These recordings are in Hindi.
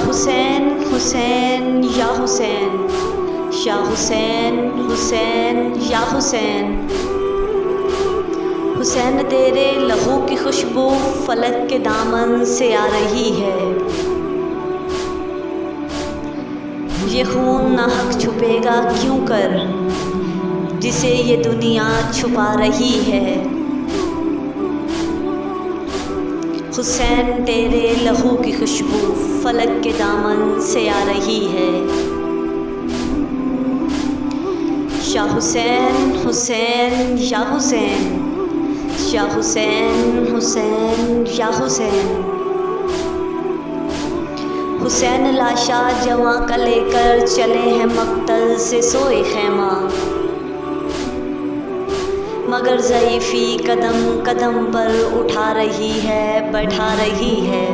हुसैन हुसैन या हुसैन, शाह हुसैन हुसैन या हुसैन। हुसैन तेरे लहू की खुशबू फलक के दामन से आ रही है। ये खून नाहक छुपेगा क्यों कर, जिसे ये दुनिया छुपा रही है। हुसैन तेरे लहू की खुशबू फलक के दामन से आ रही है। शाह हुसैन हुसैन या हुसैन, शाह हुसैन हुसैन या हुसैन। हुसैन लाशा जवां का लेकर चले हैं मक्तल से सोए खैमा, मगर ज़ईफ़ी कदम कदम पर उठा रही है, बैठा रही है।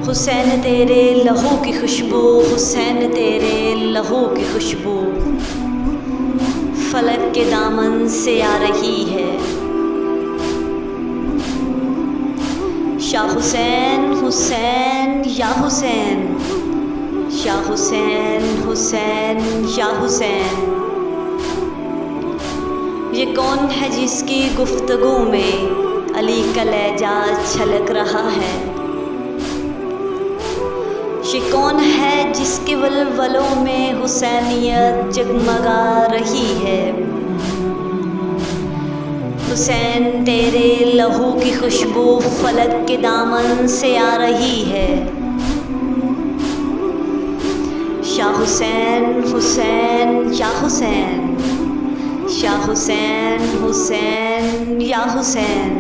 हुसैन तेरे लहू की खुशबू, हुसैन तेरे लहू की खुशबू फलक के दामन से आ रही है। शाह हुसैन हुसैन या हुसैन, शाह हुसैन हुसैन या हुसैन। ये कौन है जिसकी गुफ्तगू में अली का लहजा छलक रहा है। ये कौन है जिसके वलवलों में हुसैनियत जगमगा रही है। हुसैन तेरे लहू की खुशबू फलक के दामन से आ रही है। शाह हुसैन हुसैन या हुसैन, शाह हुसैन हुसैन या हुसैन।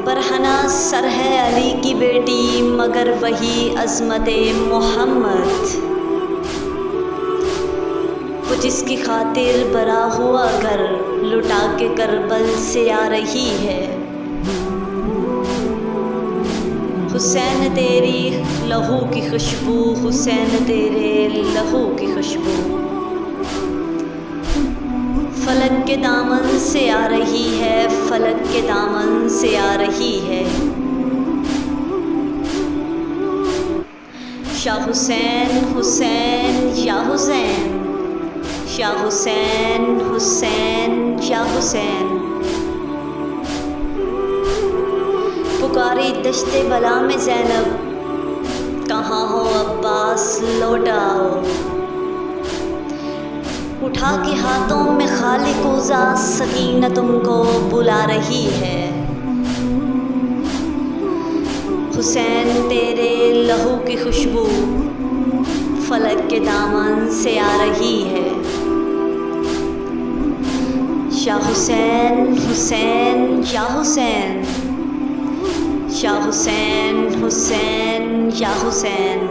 बरहना सर है अली की बेटी, मगर वही अज़मते मोहम्मद, वो जिसकी खातिर बरा हुआ घर लुटा के करबल से आ रही है। हुसैन तेरी लहू की खुशबू, हुसैन तेरे लहू की खुशबू फलक के दामन से आ रही है, फलक के दामन से आ रही है। शाह हुसैन हुसैन या हुसैन, शाह हुसैन हुसैन या हुसैन। पुकारी दश्ते बला में ज़ैनब, कहाँ हो अब्बास लौट आओ। उठा के हाथों में खाली कोज़ा सकीना तुमको बुला रही है। हुसैन तेरे लहू की खुशबू फलक के दामन से आ रही है। शाह हुसैन हुसैन या हुसैन, शाह हुसैन हुसैन या हुसैन।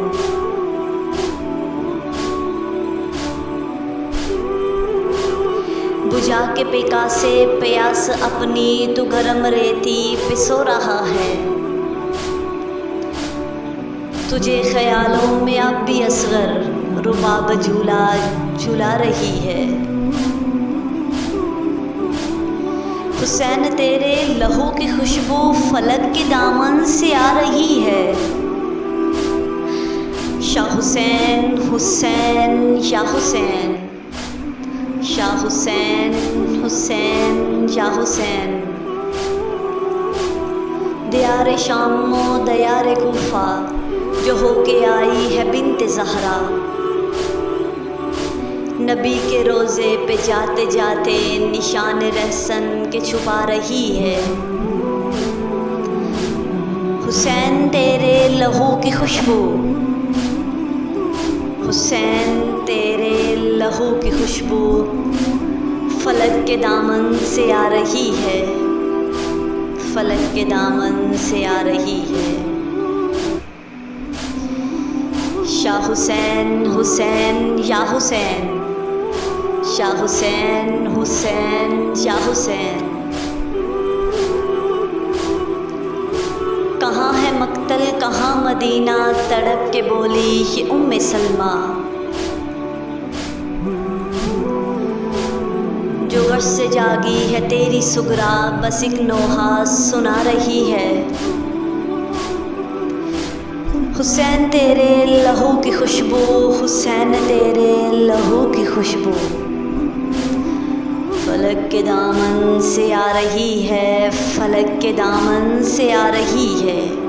बुझा के पिका से प्यास अपनी, तू गरम रेती पिसो रहा है। तुझे ख्यालों में अब भी असगर रुबाब झूला झूला रही है। हुसैन तेरे लहू की खुशबू फलक के दामन से आ रही है। शाह हुसैन हुसैन या हुसैन, शाह हुसैन हुसैन या हुसैन। दियारे शामो दियारे कूफा जो होके आई है बिन्ते ज़हरा, नबी के रोज़े पे जाते जाते निशान रहसन के छुपा रही है। हुसैन तेरे लहू की खुशबू, हुसैन तेरे लहू की खुशबू फलक के दामन से आ रही है, फलक के दामन से आ रही है। शाह हुसैन हुसैन या हुसैन, शाह हुसैन हुसैन या हुसैन। कहाँ है मक्तल कहाँ मदीना, तड़प के बोली ये उम्मे सलमा। जो घर से जागी है तेरी सुगरा, बस एक नोहा सुना रही है। हुसैन तेरे लहू की खुशबू, हुसैन तेरे लहू की खुशबू फलक के दामन से आ रही है, फलक के दामन से आ रही है।